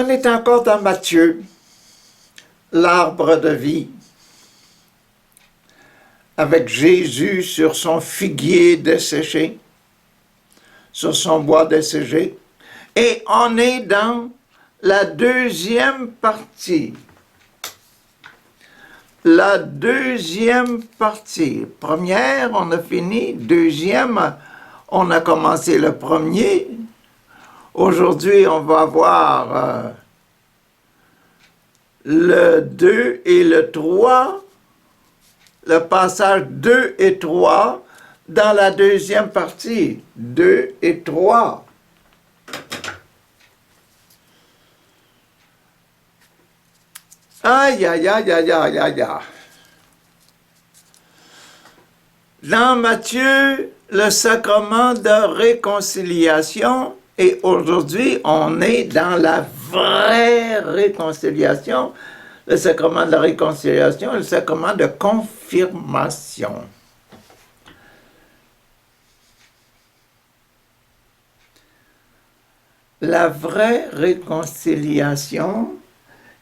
On est encore dans Matthieu, l'arbre de vie, avec Jésus sur son figuier desséché, sur son bois desséché. Et on est dans la deuxième partie. La deuxième partie. Première, on a fini. Deuxième, on a commencé le premier. Aujourd'hui, on va voir le 2 et le 3, le passage 2 et 3 dans la deuxième partie. 2 et 3. Aïe, aïe, aïe, aïe, aïe, aïe, aïe. Dans Matthieu, le sacrement de réconciliation, et aujourd'hui, on est dans la vraie réconciliation, le sacrement de la réconciliation, le sacrement de confirmation. La vraie réconciliation,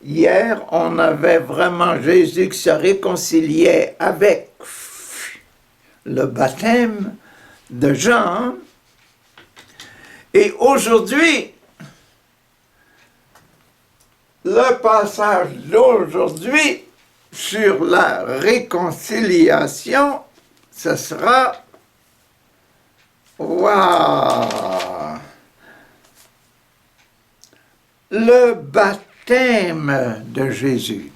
hier, on avait vraiment Jésus qui se réconciliait avec le baptême de Jean. Et aujourd'hui, le passage d'aujourd'hui sur la réconciliation, ce sera... Waouh! Le baptême de Jésus.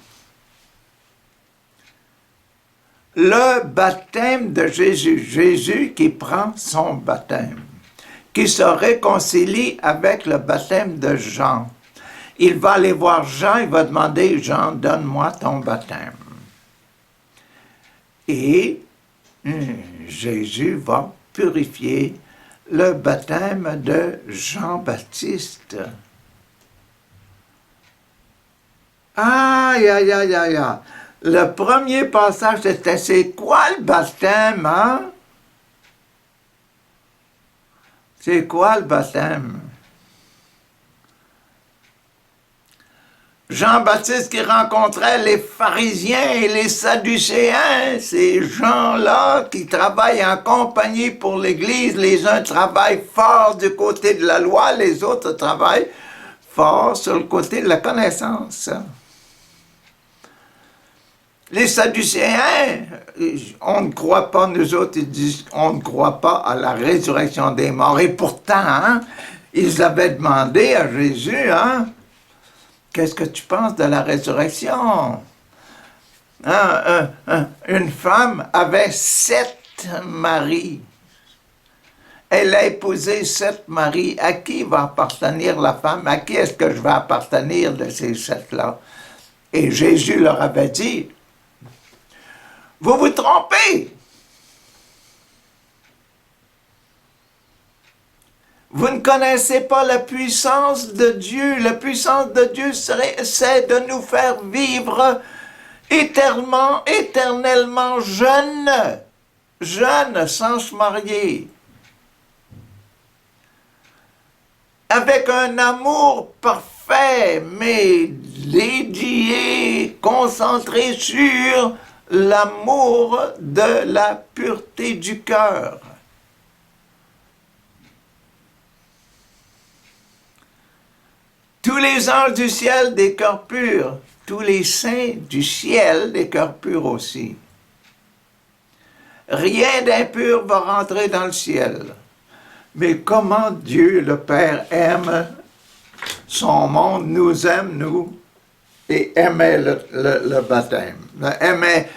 Le baptême de Jésus. Jésus qui prend son baptême, qui se réconcilie avec le baptême de Jean. Il va aller voir Jean, il va demander, Jean, donne-moi ton baptême. Et Jésus va purifier le baptême de Jean-Baptiste. Aïe, aïe, aïe, aïe, aïe. Le premier passage, c'était, c'est quoi le baptême, hein? C'est quoi le baptême? Jean-Baptiste qui rencontrait les pharisiens et les sadducéens, ces gens-là qui travaillent en compagnie pour l'Église, les uns travaillent fort du côté de la loi, les autres travaillent fort sur le côté de la connaissance. Les Sadducéens, on ne croit pas, nous autres, ils disent, on ne croit pas à la résurrection des morts. Et pourtant, hein, ils avaient demandé à Jésus, hein, qu'est-ce que tu penses de la résurrection? Hein, une femme avait 7 maris. Elle a épousé 7 maris. À qui va appartenir la femme? À qui est-ce que je vais appartenir de ces 7-là? Et Jésus leur avait dit, vous vous trompez. Vous ne connaissez pas la puissance de Dieu. La puissance de Dieu, c'est de nous faire vivre éternellement jeunes, sans se marier. Avec un amour parfait, mais dédié, concentré sur l'amour de la pureté du cœur. Tous les anges du ciel des cœurs purs, tous les saints du ciel des cœurs purs aussi. Rien d'impur va rentrer dans le ciel. Mais comment Dieu le Père aime son monde, nous aime, nous, et aimait le baptême, aimait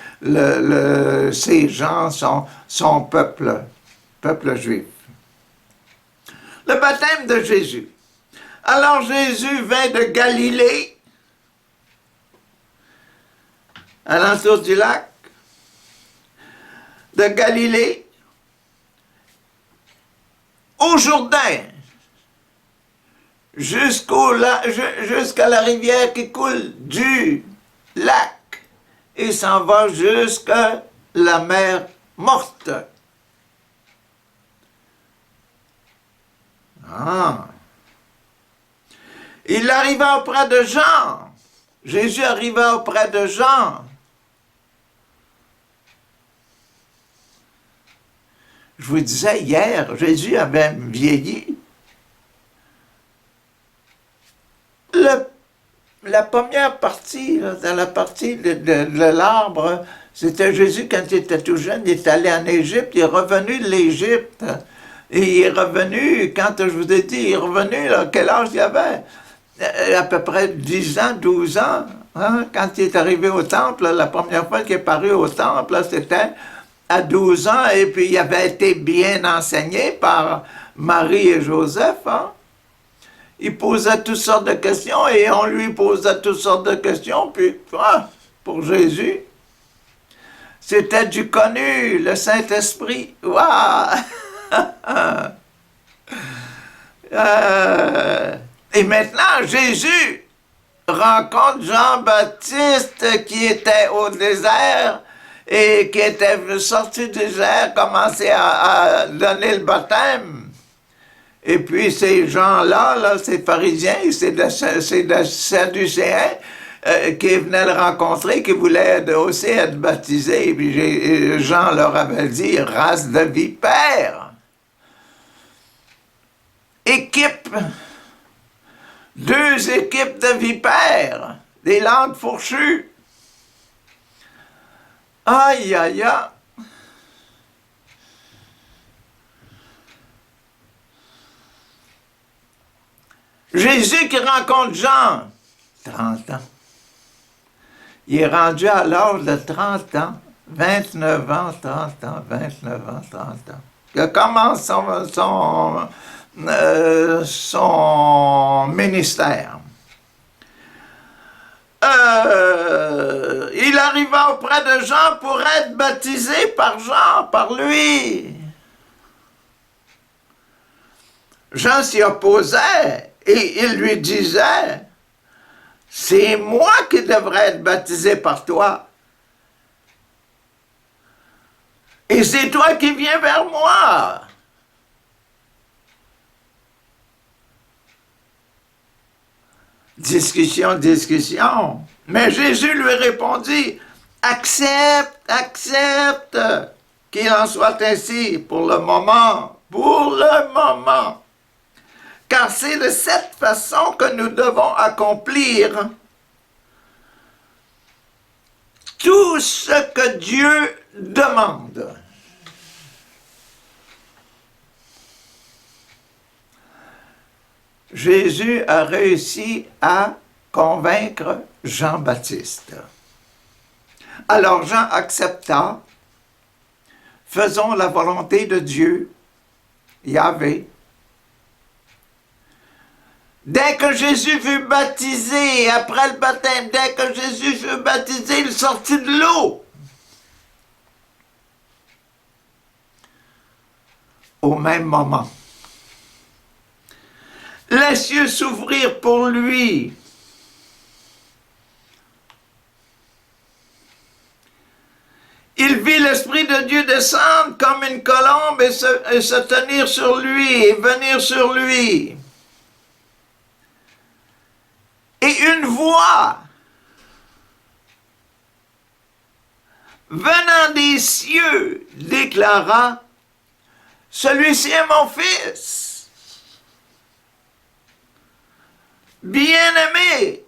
ces gens, son peuple juif. Le baptême de Jésus. Alors Jésus vint de Galilée, à l'entour du lac, de Galilée, au Jourdain, jusqu'à la rivière qui coule du lac et s'en va jusqu'à la mer morte. Ah! Il arriva auprès de Jean. Jésus arriva auprès de Jean. Je vous disais hier, Jésus avait vieilli. La première partie, là, dans la partie de l'arbre, c'était Jésus quand il était tout jeune, il est allé en Égypte, il est revenu de l'Égypte. Et il est revenu, quand je vous ai dit, il est revenu, là, quel âge il avait? À peu près 10 ans, 12 ans. Hein? Quand il est arrivé au temple, la première fois qu'il est paru au temple, c'était à 12 ans, et puis il avait été bien enseigné par Marie et Joseph. Hein? Il posait toutes sortes de questions, et on lui posait toutes sortes de questions, puis pour Jésus, c'était du connu, le Saint-Esprit. Waouh! Et maintenant, Jésus rencontre Jean-Baptiste qui était au désert et qui était sorti du désert, commençait à donner le baptême. Et puis ces gens-là, là, ces pharisiens, c'est des sadducéens qui venaient le rencontrer, qui voulaient aussi être baptisés. Et puis Jean leur avait dit, race de vipères. Deux équipes de vipères, des langues fourchues. Aïe, aïe, aïe. Jésus qui rencontre Jean, 30 ans. Il est rendu à l'âge de 30 ans, 29 ans, 30 ans, 29 ans, 30 ans. Il commence son ministère. Il arriva auprès de Jean pour être baptisé par Jean, par lui. Jean s'y opposait et il lui disait, c'est moi qui devrais être baptisé par toi. Et c'est toi qui viens vers moi. Discussion, discussion. Mais Jésus lui répondit, accepte, accepte, qu'il en soit ainsi pour le moment, car c'est de cette façon que nous devons accomplir tout ce que Dieu demande. Jésus a réussi à convaincre Jean-Baptiste. Alors Jean accepta, faisons la volonté de Dieu, Yahvé. Dès que Jésus fut baptisé, après le baptême, dès que Jésus fut baptisé, il sortit de l'eau. Au même moment, les cieux s'ouvrirent pour lui. Il vit l'Esprit de Dieu descendre comme une colombe et se tenir sur lui et venir sur lui. Et une voix venant des cieux déclara, « Celui-ci est mon fils, bien-aimé.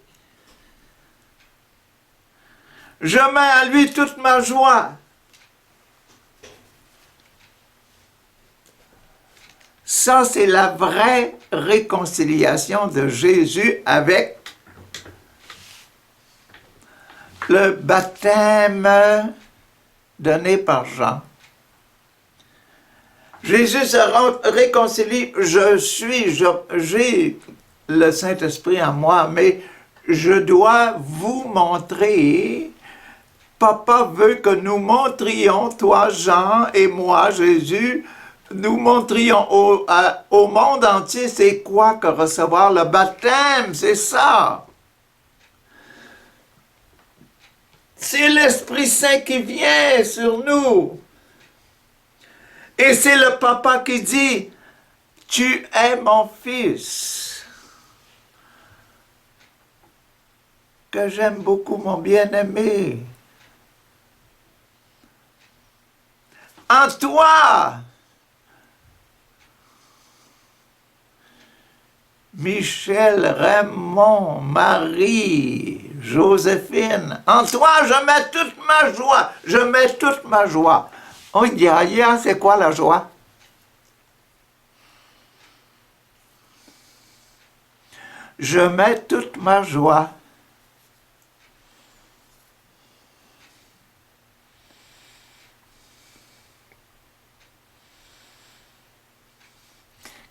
Je mets à lui toute ma joie. » Ça, c'est la vraie réconciliation de Jésus avec le baptême donné par Jean. Jésus se réconcilie, j'ai le Saint-Esprit en moi, mais je dois vous montrer, Papa veut que nous montrions, toi Jean et moi Jésus, nous montrions au monde entier c'est quoi que recevoir le baptême, c'est ça. C'est l'Esprit Saint qui vient sur nous. Et c'est le papa qui dit, tu es mon fils. que j'aime beaucoup mon bien-aimé. En toi, Michel, Raymond, Marie, Joséphine, en toi, je mets toute ma joie. Je mets toute ma joie. On dit, c'est quoi la joie? Je mets toute ma joie.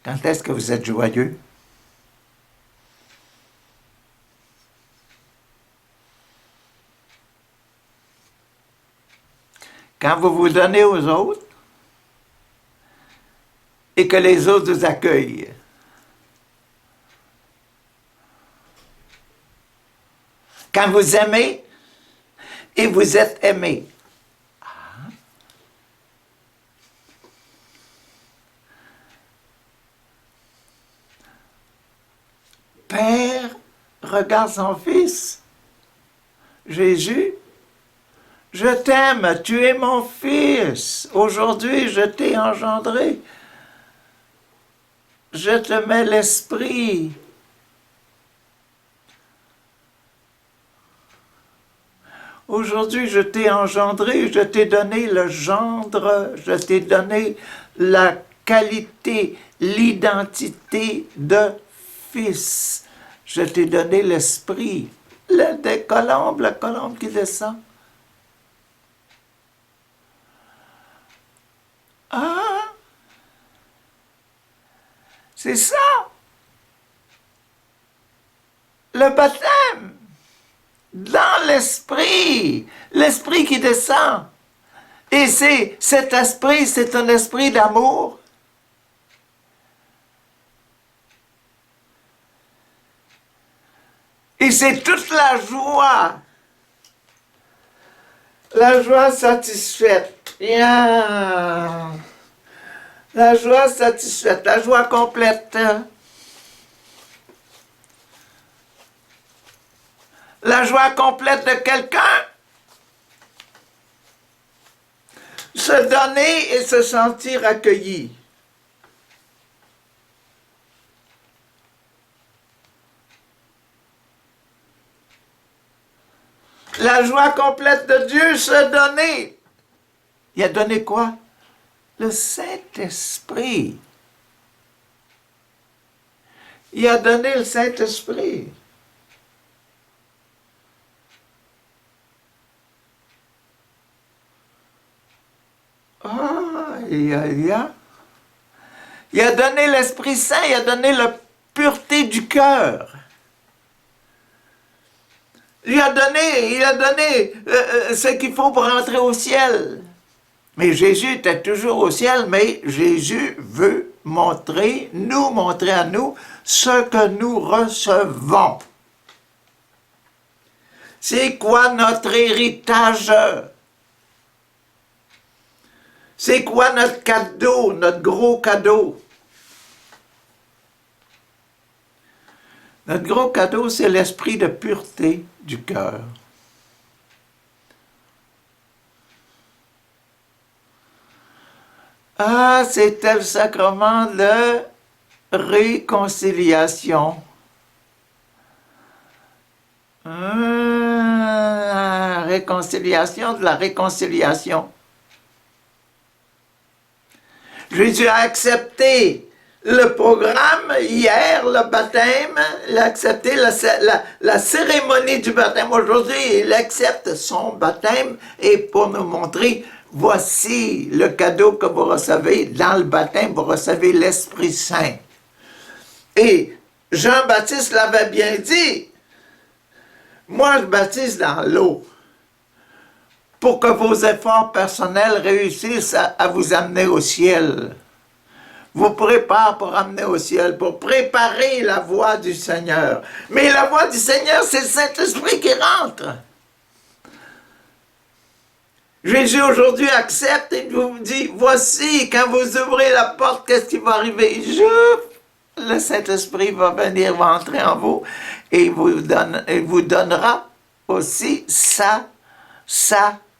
Quand est-ce que vous êtes joyeux? Quand vous vous donnez aux autres et que les autres vous accueillent. Quand vous aimez et vous êtes aimé. Père regarde son fils. Jésus, je t'aime, tu es mon fils. Aujourd'hui, je t'ai engendré. Je te mets l'esprit. Aujourd'hui, je t'ai engendré, je t'ai donné le gendre, je t'ai donné la qualité, l'identité de fils. Je t'ai donné l'esprit. La colombe qui descend. Ah! C'est ça! Le baptême! Dans l'esprit! L'esprit qui descend! Et cet esprit, c'est un esprit d'amour. Et c'est toute la joie satisfaite. Yeah. La joie satisfaite, la joie complète. La joie complète de quelqu'un. Se donner et se sentir accueilli. La joie complète de Dieu, se donner. Il a donné quoi? Le Saint-Esprit. Il a donné le Saint-Esprit. Il a donné l'Esprit Saint, il a donné la pureté du cœur. Il a donné ce qu'il faut pour rentrer au ciel. Mais Jésus était toujours au ciel, mais Jésus veut nous montrer à nous ce que nous recevons. C'est quoi notre héritage? C'est quoi notre cadeau, notre gros cadeau? Notre gros cadeau, c'est l'esprit de pureté du cœur. Ah, c'était le sacrement de réconciliation. Réconciliation de la réconciliation. Jésus a accepté le programme hier, le baptême, il a accepté la cérémonie du baptême. Aujourd'hui, il accepte son baptême et pour nous montrer, voici le cadeau que vous recevez dans le baptême, vous recevez l'Esprit Saint. Et Jean-Baptiste l'avait bien dit, moi je baptise dans l'eau pour que vos efforts personnels réussissent à vous amener au ciel. Vous préparez pour amener au ciel, pour préparer la voie du Seigneur. Mais la voie du Seigneur, c'est le Saint-Esprit qui rentre. Jésus aujourd'hui accepte et vous dit, voici, quand vous ouvrez la porte, qu'est-ce qui va arriver? Le Saint-Esprit va venir, va entrer en vous et il vous donnera aussi sa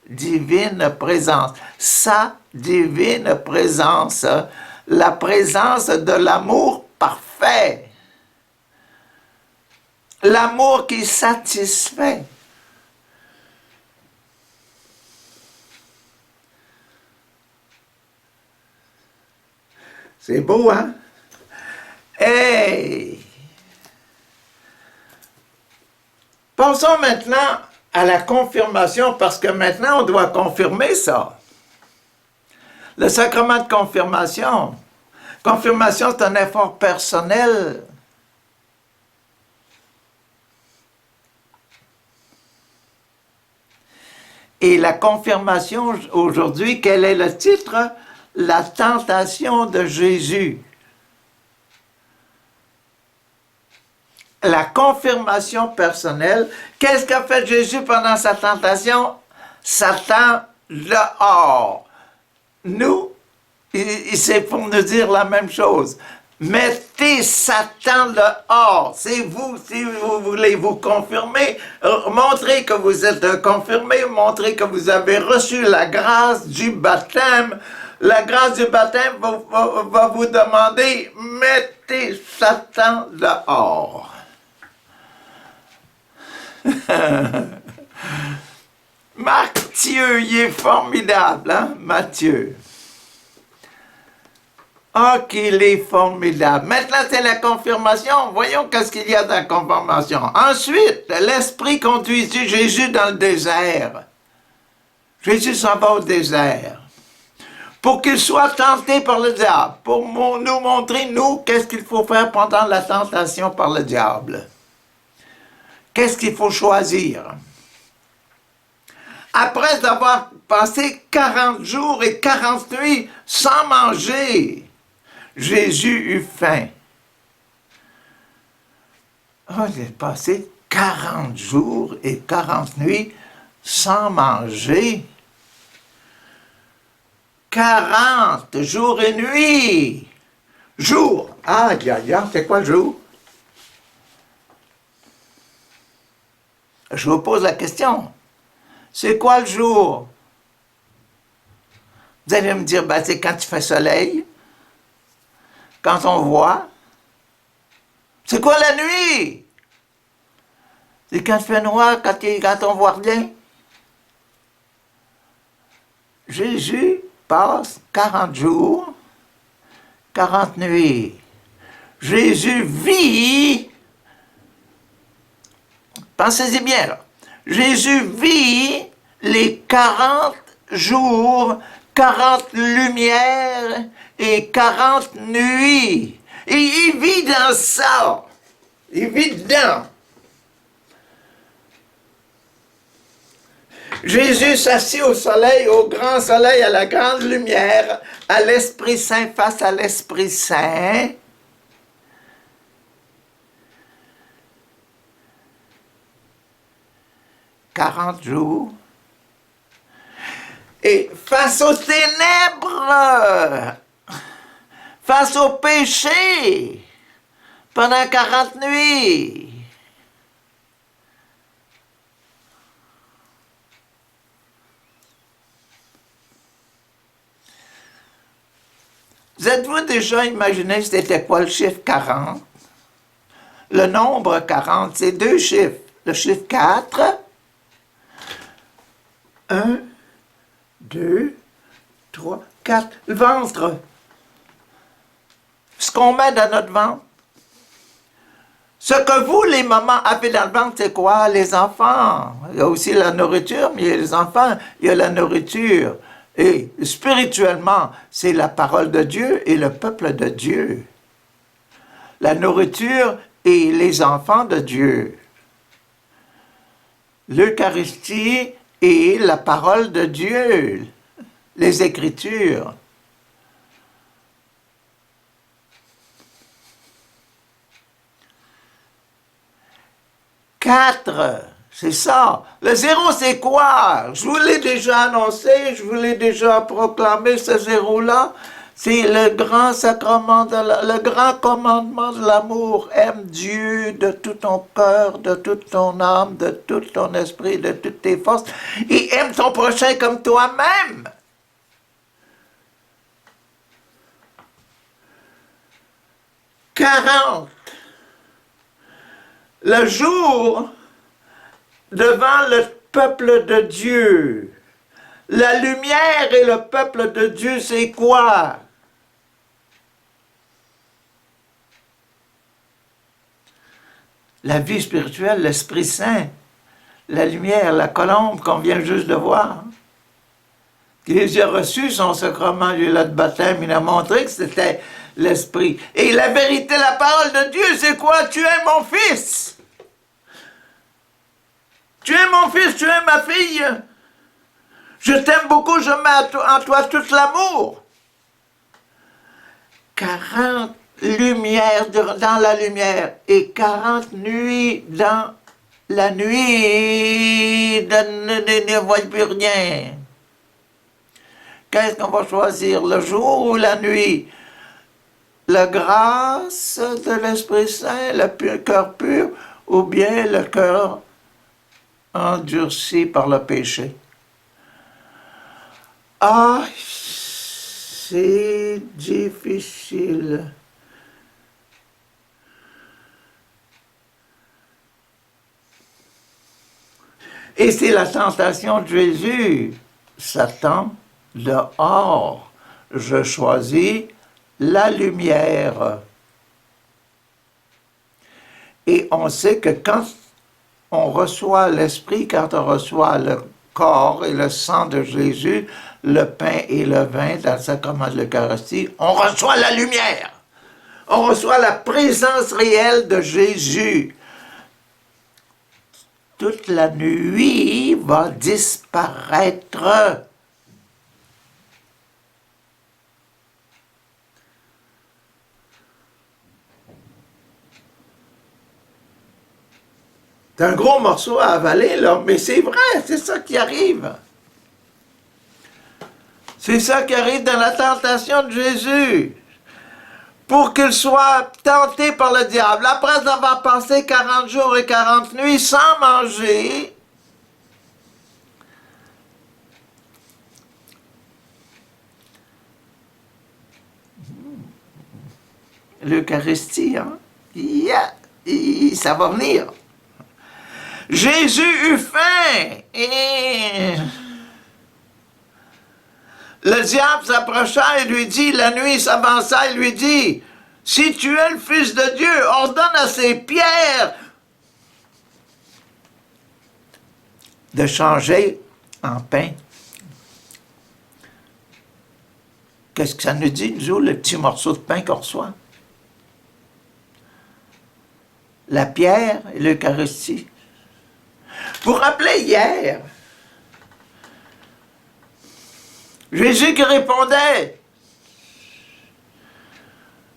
divine présence. Sa divine présence, la présence de l'amour parfait. L'amour qui satisfait. C'est beau, hein? Hey! Pensons maintenant à la confirmation, parce que maintenant, on doit confirmer ça. Le sacrement de confirmation. Confirmation, c'est un effort personnel. Et la confirmation, aujourd'hui, quel est le titre? La tentation de Jésus. La confirmation personnelle. Qu'est-ce qu'a fait Jésus pendant sa tentation? Satan dehors. Nous, c'est pour nous dire la même chose. Mettez Satan dehors. C'est vous, si vous voulez vous confirmer, montrez que vous êtes confirmé, montrez que vous avez reçu la grâce du baptême. La grâce du baptême va vous demander, mettez Satan dehors. Matthieu, il est formidable, hein, Matthieu. Ah, qu'il est formidable. Maintenant, c'est la confirmation. Voyons qu'est-ce qu'il y a dans la confirmation. Ensuite, l'Esprit conduisit Jésus dans le désert. Jésus s'en va au désert. Pour qu'il soit tenté par le diable. Pour nous montrer, nous, qu'est-ce qu'il faut faire pendant la tentation par le diable. Qu'est-ce qu'il faut choisir? Après avoir passé 40 jours et 40 nuits sans manger, Jésus eut faim. Oh, il est passé 40 jours et 40 nuits sans manger. 40 jours et nuits. Jour. Ah, c'est quoi le jour? Je vous pose la question. C'est quoi le jour? Vous allez me dire, ben, c'est quand il fait soleil, quand on voit. C'est quoi la nuit? C'est quand il fait noir, quand on voit rien. Jésus passe 40 jours, 40 nuits. Jésus vit. Pensez-y bien, là. Jésus vit les 40 jours, 40 lumières et 40 nuits. Et il vit dans ça. Il vit dedans. Jésus s'assit au soleil, au grand soleil, à la grande lumière, à l'Esprit Saint, face à l'Esprit Saint. « 40 jours. Et face aux ténèbres, face au péché, pendant 40 nuits. Vous êtes-vous déjà imaginé c'était quoi le chiffre 40? Le nombre 40, c'est deux chiffres. Le chiffre 4, 1, 2, 3, 4. Le ventre. Ce qu'on met dans notre ventre. Ce que vous, les mamans, avez dans le ventre, c'est quoi? Les enfants. Il y a aussi la nourriture, mais il y a les enfants, il y a la nourriture. Et spirituellement, c'est la parole de Dieu et le peuple de Dieu. La nourriture et les enfants de Dieu. L'Eucharistie et la parole de Dieu, les Écritures. Quatre, c'est ça. Le zéro, c'est quoi? Je vous l'ai déjà annoncé, je vous l'ai déjà proclamé, ce zéro-là. C'est le grand sacrement, le grand commandement de l'amour. Aime Dieu de tout ton cœur, de toute ton âme, de tout ton esprit, de toutes tes forces. Et aime ton prochain comme toi-même. « 40. Le jour devant le peuple de Dieu. La lumière et le peuple de Dieu, c'est quoi? La vie spirituelle, l'Esprit Saint, la lumière, la colombe qu'on vient juste de voir. Jésus a reçu son sacrement, lui, là, de baptême, il a montré que c'était l'Esprit. Et la vérité, la parole de Dieu, c'est quoi? Tu es mon fils. Tu es mon fils, tu es ma fille. Je t'aime beaucoup, je mets en toi tout l'amour. 40 lumières dans la lumière et 40 nuits dans la nuit. Ne voit plus rien. Qu'est-ce qu'on va choisir, le jour ou la nuit? La grâce de l'Esprit Saint, le cœur pur, ou bien le cœur endurci par le péché? Ah, c'est difficile. Et c'est la tentation de Jésus. Satan, dehors, je choisis la lumière. Et on sait que quand on reçoit l'Esprit, quand on reçoit le corps et le sang de Jésus, le pain et le vin dans le sacrement de l'Eucharistie, on reçoit la lumière. On reçoit la présence réelle de Jésus. Toute la nuit va disparaître. C'est un gros morceau à avaler, là, mais c'est vrai, c'est ça qui arrive. C'est ça qui arrive dans la tentation de Jésus. Pour qu'il soit tenté par le diable. Après avoir passé 40 jours et 40 nuits sans manger, l'Eucharistie, hein? Ça va venir. Jésus eut faim. Et le diable s'approcha et lui dit, la nuit s'avança et lui dit, si tu es le Fils de Dieu, ordonne à ces pierres de changer en pain. Qu'est-ce que ça nous dit, nous, le petit morceau de pain qu'on reçoit? La pierre et l'Eucharistie. Vous vous rappelez hier, Jésus qui répondait,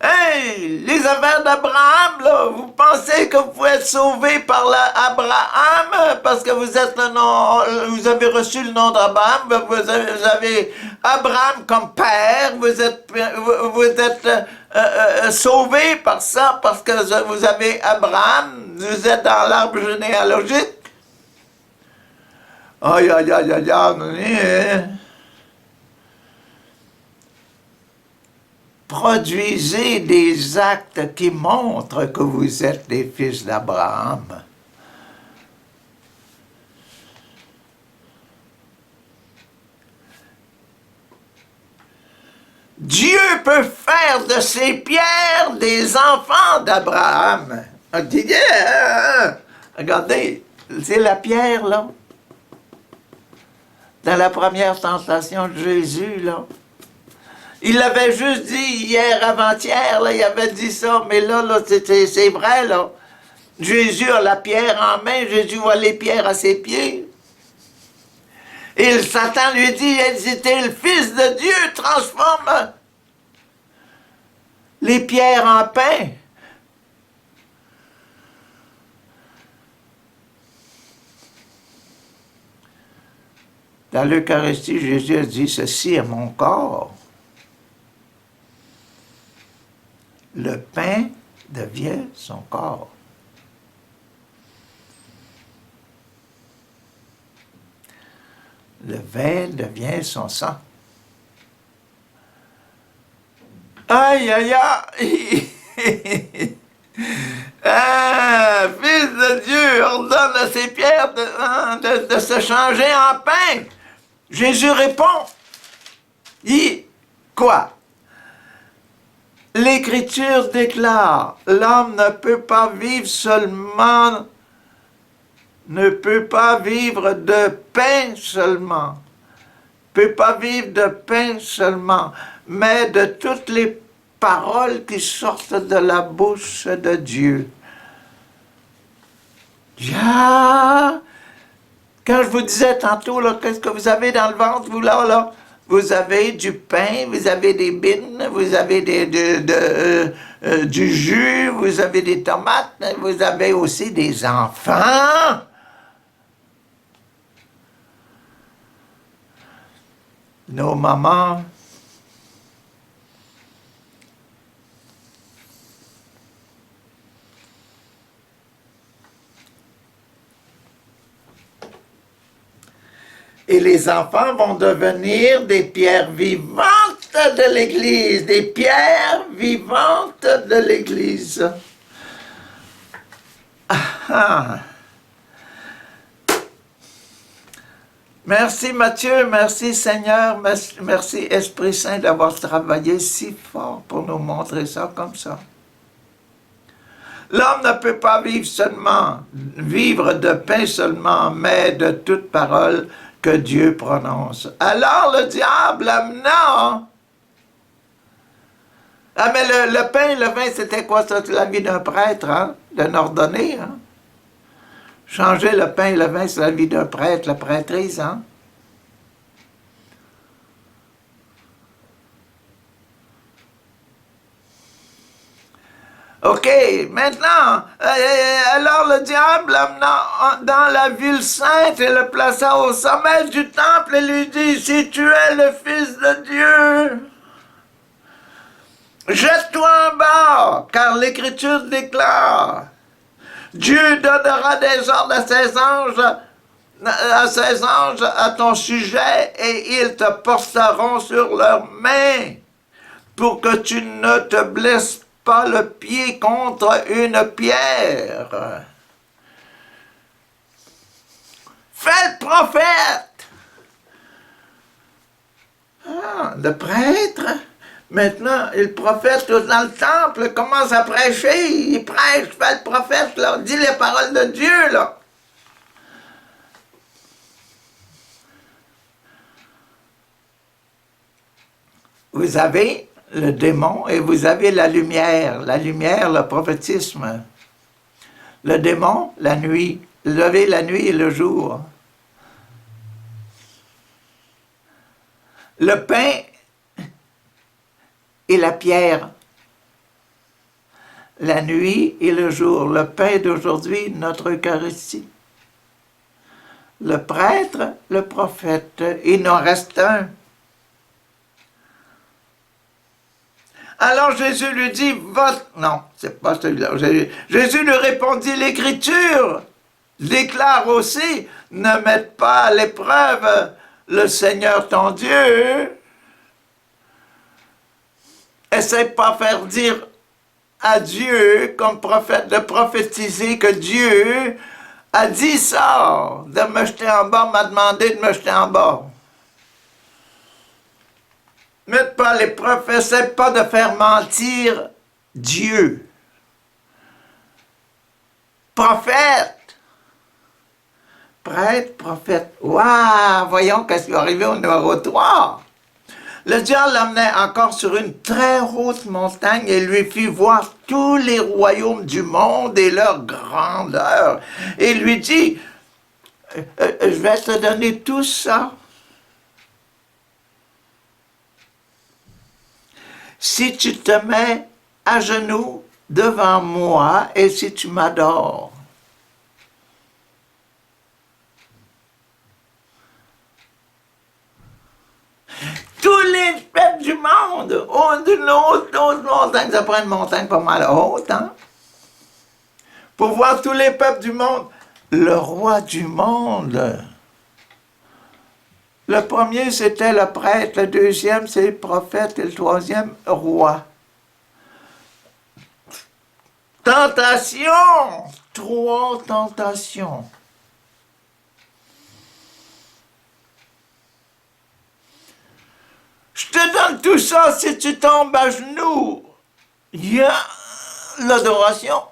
« Hey, les affaires d'Abraham, là, vous pensez que vous pouvez être sauvés par Abraham parce que vous êtes le nom, vous avez reçu le nom d'Abraham, vous avez Abraham comme père, vous êtes sauvés par ça parce que vous avez Abraham, vous êtes dans l'arbre généalogique. » Aïe, aïe, aïe, aïe, aïe. Produisez des actes qui montrent que vous êtes les fils d'Abraham. Dieu peut faire de ces pierres des enfants d'Abraham. Regardez, c'est la pierre, là. Dans la première tentation de Jésus, là. Il l'avait juste dit hier, avant-hier, là, il avait dit ça, mais là c'est vrai, là. Jésus a la pierre en main, Jésus voit les pierres à ses pieds. Et Satan lui dit, c'était le Fils de Dieu, transforme les pierres en pain. Dans l'Eucharistie, Jésus a dit, ceci est mon corps. Le pain devient son corps. Le vin devient son sang. Aïe, aïe, aïe! Fils de Dieu, ordonne à ces pierres de se changer en pain. Jésus répond, quoi? L'Écriture déclare, l'homme ne peut pas vivre seulement, ne peut pas vivre de pain seulement, peut pas vivre de pain seulement, mais de toutes les paroles qui sortent de la bouche de Dieu. Quand je vous disais tantôt, qu'est-ce que vous avez dans le ventre, vous là? Vous avez du pain, vous avez des bines, vous avez du jus, vous avez des tomates, mais vous avez aussi des enfants. Nos mamans, et les enfants vont devenir des pierres vivantes de l'Église, des pierres vivantes de l'Église. Merci Mathieu, merci Seigneur, merci Esprit Saint d'avoir travaillé si fort pour nous montrer ça comme ça. L'homme ne peut pas vivre de pain seulement, mais de toute parole que Dieu prononce. Alors le diable amena. Ah, mais le pain et le vin, c'était quoi ça? C'est la vie d'un prêtre, hein? D'un ordonné, hein? Changer le pain et le vin, c'est la vie d'un prêtre, la prêtrise, hein? OK, maintenant, alors le diable l'amena dans la ville sainte et le plaça au sommet du temple et lui dit, si tu es le Fils de Dieu, jette-toi en bas, car l'Écriture déclare, Dieu donnera des ordres à ses anges à ton sujet et ils te porteront sur leurs mains pour que tu ne te blesses pas le pied contre une pierre. Fais le prophète. Le prêtre, maintenant, le prophète dans le temple commence à prêcher. Il prêche, fait le prophète, là, dit les paroles de Dieu, là. Vous avez le démon et vous avez la lumière, le prophétisme. Le démon, la nuit. Vous avez la nuit et le jour. Le pain et la pierre. La nuit et le jour. Le pain d'aujourd'hui, notre Eucharistie. Le prêtre, le prophète. Il en reste un. Alors Jésus lui dit, non, c'est pas celui-là. Jésus lui répondit, l'Écriture déclare aussi, ne mette pas à l'épreuve le Seigneur ton Dieu. Essaie pas de faire dire à Dieu, comme prophète, de prophétiser que Dieu a dit ça, de me jeter en bas, m'a demandé de me jeter en bas. Mette pas à l'épreuve, essaie pas de faire mentir Dieu. Prophète. Prêtre, prophète. Waouh! Voyons qu'est-ce qui va arriver au numéro 3. Le diable l'amenait encore sur une très haute montagne et lui fit voir tous les royaumes du monde et leur grandeur. Et lui dit, je vais te donner tout ça. Si tu te mets à genoux devant moi et si tu m'adores. Tous les peuples peuples du monde. Oh, d'une autre montagne, ça prend une montagne pas mal haute, hein? Pour voir tous les peuples du monde. Le roi du monde. Le premier, c'était le prêtre. Le deuxième, c'est le prophète. Et le troisième, roi. Tentation. 3 tentations. Je te donne tout ça si tu tombes à genoux. Il y a l'adoration.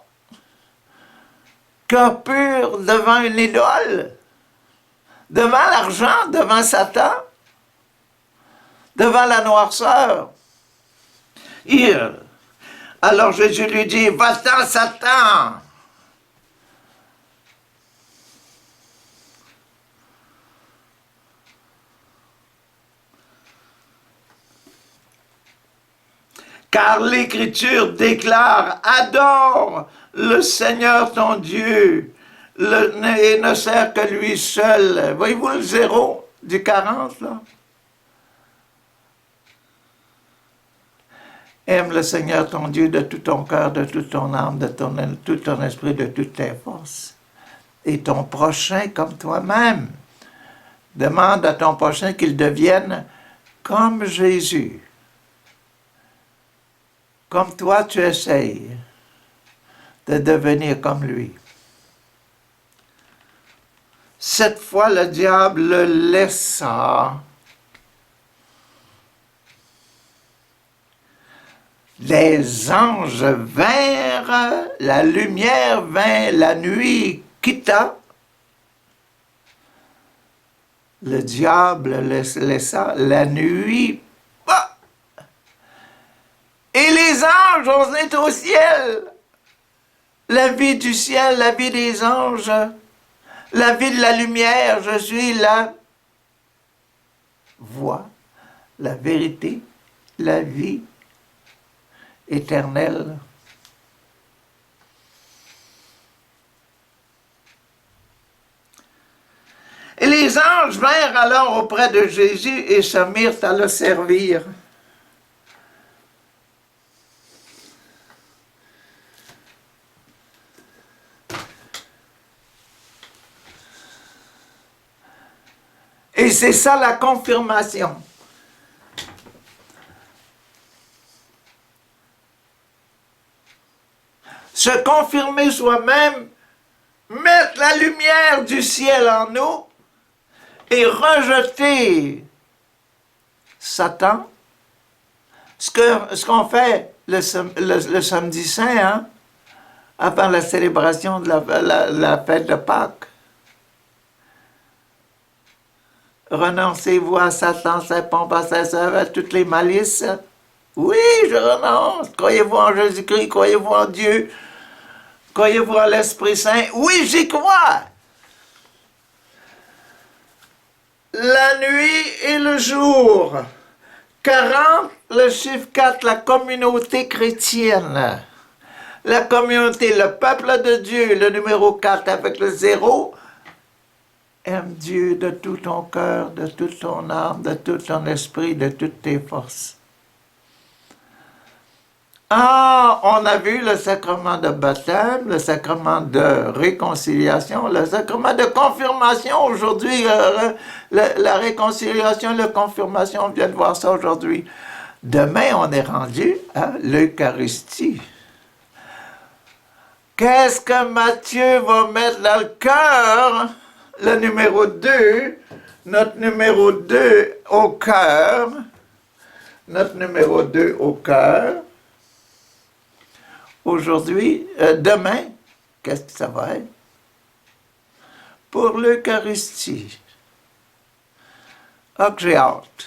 Cœur pur devant une idole. Devant l'argent, devant Satan. Devant la noirceur. Alors Jésus lui dit, va-t'en Satan. Car l'Écriture déclare, adore le Seigneur ton Dieu, et ne sert que lui seul. Voyez-vous le 0 du 40, là? Aime le Seigneur ton Dieu de tout ton cœur, de toute ton âme, de tout ton esprit, de toutes tes forces. Et ton prochain comme toi-même. Demande à ton prochain qu'il devienne comme Jésus. Comme toi, tu essayes de devenir comme lui. Cette fois, le diable le laissa. Les anges vinrent, la lumière vint, la nuit quitta. Le diable laissa la nuit. Et les anges, on est au ciel. La vie du ciel, la vie des anges, la vie de la lumière, je suis la voie, la vérité, la vie éternelle. Et les anges vinrent alors auprès de Jésus et se mirent à le servir. Et c'est ça la confirmation. Se confirmer soi-même, mettre la lumière du ciel en nous et rejeter Satan. Ce qu'on fait le samedi saint, hein, avant la célébration de la fête de Pâques. Renoncez-vous à Satan, sa pompe, à sa sœur, à toutes les malices. Oui, je renonce. Croyez-vous en Jésus-Christ, croyez-vous en Dieu, croyez-vous en l'Esprit Saint. Oui, j'y crois. La nuit et le jour. 40, le chiffre 4, la communauté chrétienne. La communauté, le peuple de Dieu, le numéro 4 avec le 0. Aime Dieu de tout ton cœur, de toute ton âme, de tout ton esprit, de toutes tes forces. Ah, on a vu le sacrement de baptême, le sacrement de réconciliation, le sacrement de confirmation. Aujourd'hui, la réconciliation et la confirmation, on vient de voir ça aujourd'hui. Demain, on est rendu à l'Eucharistie. Qu'est-ce que Matthieu va mettre dans le cœur? Le numéro 2, notre numéro 2 au cœur, notre numéro 2 au cœur. Aujourd'hui, demain, qu'est-ce que ça va être? Pour l'Eucharistie. Ah, que j'ai hâte.